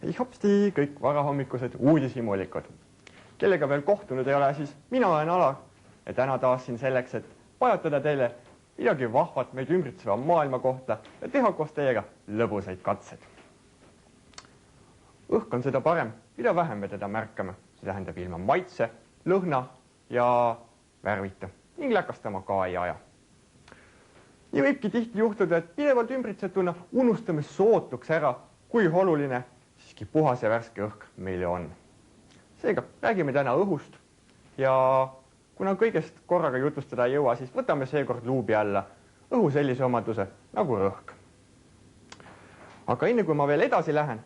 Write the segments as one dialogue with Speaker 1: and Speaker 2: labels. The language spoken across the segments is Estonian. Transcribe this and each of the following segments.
Speaker 1: hei hopsti, kõik varahommikused uudishimulikud. Kellega veel kohtunud ei ole, siis mina olen Alar ja täna taas siin selleks, et pajatada teile midagi vahvat meid ümbritseva maailma kohta ja teha koos teiega lõbusaid katseid. Õhk on seda parem, mida vähem me teda märkame. See tähendab ilma maitse, lõhna ja värvita ning läkastama ka ei aja. Nii võibki tihti juhtuda, et pidevalt ümbritsetuna unustame sootuks ära, kui oluline siiski puhas ja värske õhk meile on. Seega räägime täna õhust ja kuna kõigest korraga jutustada ei jõua, siis võtame seekord luubi alla õhu sellise omaduse nagu rõhk. Aga enne kui ma veel edasi lähen,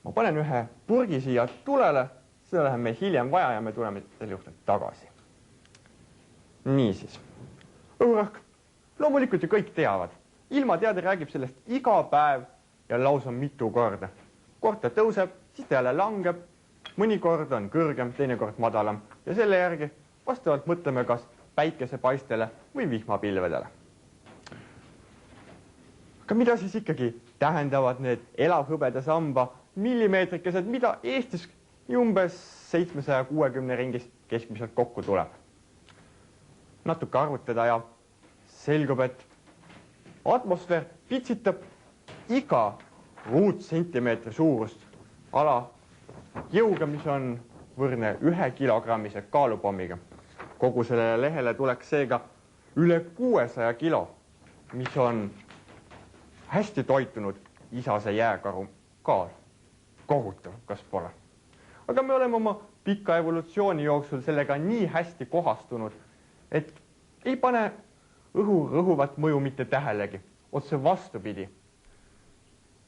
Speaker 1: ma panen ühe purgi siia tulele, seda läheb meil hiljem vaja ja me tuleme selle juurde tagasi. Niisiis, õhurõhk. Loomulikult ju kõik teavad. Ilmateade räägib sellest iga päev ja lausa mitu korda. Kord ta tõuseb, siis ta jälle langeb, mõnikord on kõrgem, teinekord madalam ja selle järgi vastavalt mõtleme kas päikesepaistele või vihmapilvedele. Aga mida siis ikkagi tähendavad need elavhõbeda samba millimeetrikesed, mida Eestis umbes 760 ringis keskmiselt kokku tuleb? Natuke arvutada ja selgub, et atmosfäär pitsitab iga ruutsentimeetri suurust ala jõuga, mis on võrdne 1 kilogrammise kaalupommiga. Kogu sellele lehele tuleks seega üle 600 kilo, mis on hästi toitunud isase jääkaru kaal. Kohutav, kas pole? Aga me oleme oma pika evolutsiooni jooksul sellega nii hästi kohastunud, et ei pane õhu rõhuvat mõju mitte tähelegi, otse vastupidi.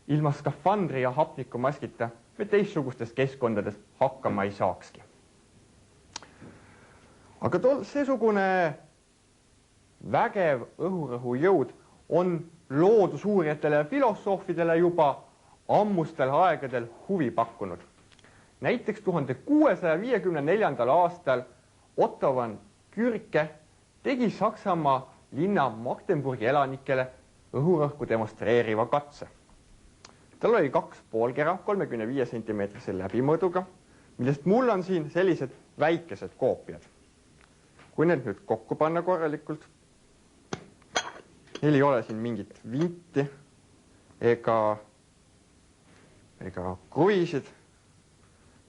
Speaker 1: Ilma skafandri ja hapnikumaskita me teistsugustes keskkondades hakkama ei saakski. Aga seesugune vägev õhurõhu jõud on loodusuurijatele ja filosoofidele juba ammustel aegadel huvi pakkunud. Näiteks 1654. aastal Otto von Guericke tegi Saksamaa linna Magdeburgi elanikele õhurõhku demonstreeriva katse. Tal oli 2 poolkera 35 centimeetrise läbimõõduga, millest mul on siin sellised väikesed koopiad. Kui need nüüd kokku panna korralikult, neil ei ole siin mingit vinti ega kruvisid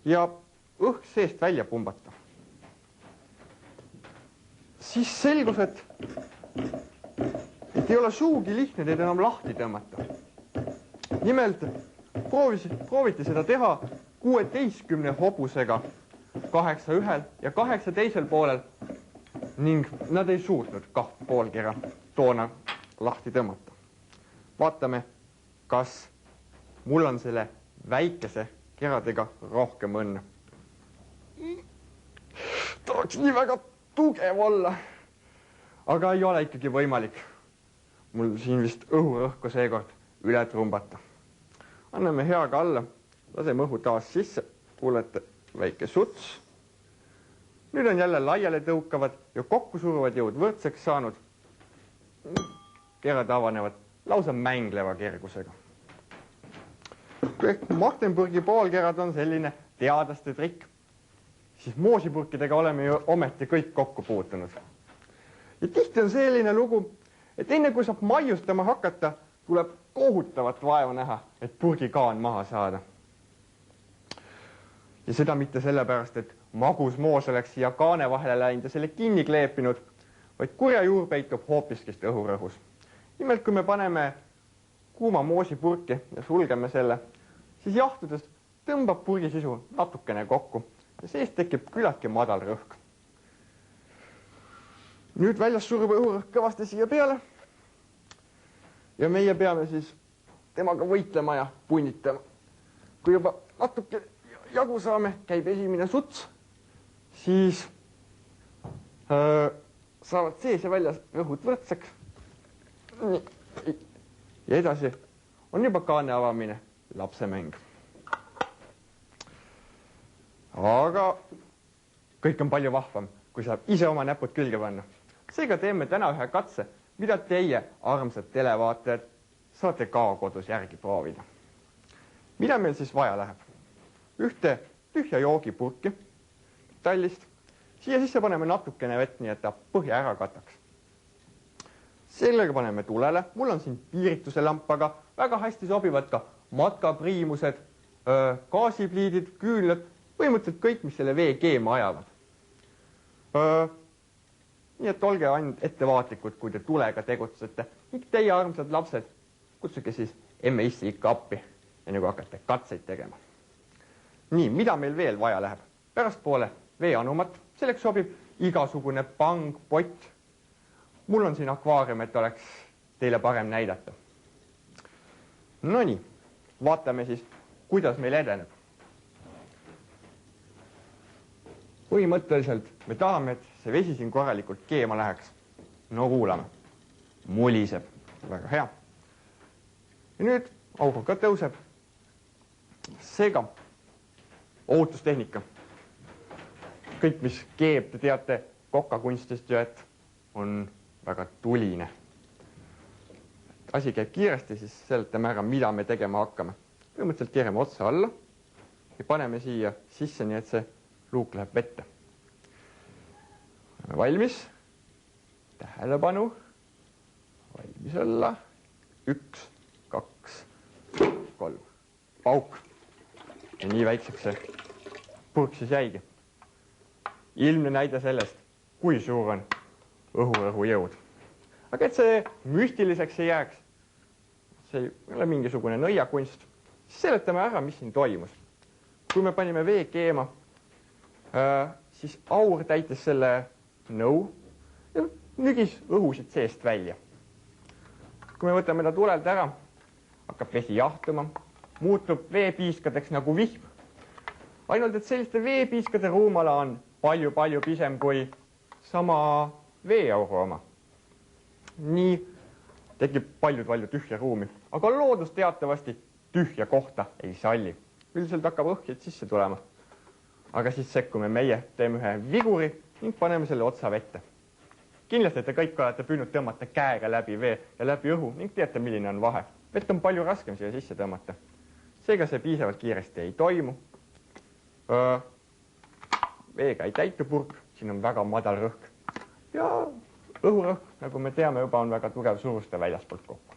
Speaker 1: ja õhk seest välja pumbata. Siis selgus, et ei ole suugi lihtne neid enam lahti tõmmata. Nimelt prooviti seda teha 16 hobusega 8 ühel ja 8 teisel poolel ning nad ei suutnud 2 poolkera toona lahti tõmmata. Vaatame, kas mul on selle väikese keradega rohkem õnne. Tahaks nii väga tugev olla, aga ei ole ikkagi võimalik mul siin vist õhurõhku seekord üle trumbata. Anname heaga alla, laseme õhu taas sisse, kuulete väike suts. Nüüd on jälle laiale tõukavad ja kokku suruvad jõud võrdseks saanud. Kerad avanevad lausa mängleva kergusega. Kui Magdeburgi poolkerad on selline teadlaste trikk, siis moosipurkidega oleme ju ometi kõik kokku puutunud. Ja tihti on selline lugu, et enne kui saab maiustama hakata, tuleb kohutavat vaeva näha, et purgikaan maha saada. Ja seda mitte sellepärast, et magus moos oleks siia kaane vahele läinud ja selle kinni kleepinud, vaid kurja juur peitub hoopiskist õhurõhus. Nimelt, kui me paneme kuuma moosipurki ja sulgeme selle, siis jahtudes tõmbab purgi sisu natukene kokku ja seest tekib küllaltki madal rõhk. Nüüd väljas surub õhurõhk kõvasti siia peale ja meie peame siis temaga võitlema ja punnitama. Kui juba natuke jagu saame, käib esimene suts, siis saavad sees ja väljas rõhud võrdseks. Ja edasi on juba kaane avamine lapsemäng. Aga kõik on palju vahvam, kui saab ise oma näpud külge panna. Seega teeme täna ühe katse, mida teie, armsad televaatajad, saate ka kodus järgi proovida. Mida meil siis vaja läheb? Ühte tühja joogipurki tallist. Siia sisse paneme natukene vett, nii et ta põhja ära kataks. Sellega paneme tulele. Mul on siin piirituse lamp, aga väga hästi sobivad ka matkapriimused, gaasipliidid, küünlad, põhimõtteliselt kõik, mis selle vee keema ajavad. Nii et olge ainult ettevaatlikud, kui te tulega tegutsete. Ning teie armsad lapsed, kutsuge siis emme-issi ikka appi, enne kui hakkate katseid tegema. Nii, mida meil veel vaja läheb? Pärastpoole veeanumat. Selleks sobib igasugune pang, pott. Mul on siin akvaarium, et oleks teile parem näidata. Nonii, vaatame siis, kuidas meil edeneb. Põhimõtteliselt me tahame, et see vesi siin korralikult keema läheks. No kuulame. Muliseb. Väga hea. Ja nüüd augu ka tõuseb. Seega ohutustehnika. Kõik, mis keeb, te teate kokkakunstist ju, et on väga tuline. Asi käib kiiresti, siis seletame ära, mida me tegema hakkame. Põhimõtteliselt keerame otsa alla ja paneme siia sisse, nii et see luuk läheb vette. Oleme valmis. Tähelepanu. Valmis olla. 1, 2, 3. Pauk. Ja nii väikseks see purk siis jäigi. Ilmne näide sellest, kui suur on õhu jõud. Aga et see müstiliseks ei jääks, see ei ole mingisugune nõiakunst, siis seletame ära, mis siin toimus. Kui me panime vee keema, siis aur täitis selle nõu ja nügis õhusid seest välja. Kui me võtame ta tulelt ära, hakkab vesi jahtuma, muutub veepiiskadeks nagu vihm. Ainult, et selliste veepiiskade ruumala on palju pisem kui sama veeauru oma. Nii tekib palju tühja ruumi, aga loodus teatavasti tühja kohta ei salli. Üldiselt hakkab õhkid sisse tulema. Aga siis sekkume meie, teeme ühe viguri ning paneme selle otsa vette. Kindlasti te kõik olete püüdnud tõmmata käega läbi vee ja läbi õhu ning teate, milline on vahe. Vett on palju raskem siia sisse tõmmata. Seega see piisavalt kiiresti ei toimu. Veega ei täitu purk, siin on väga madal rõhk. Ja õhurõhk, nagu me teame, juba on väga tugev suruste väljaspoolt kokku.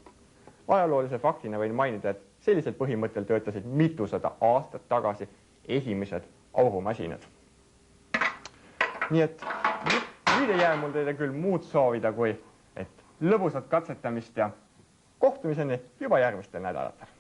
Speaker 1: Ajaloolise faktina võin mainida, et sellisel põhimõttel töötasid mitusada aastat tagasi esimesed aurumasinad. Nii et nüüd ei jää mul teile küll muud soovida, kui et lõbusat katsetamist ja kohtumiseni juba järgmistel nädalatel.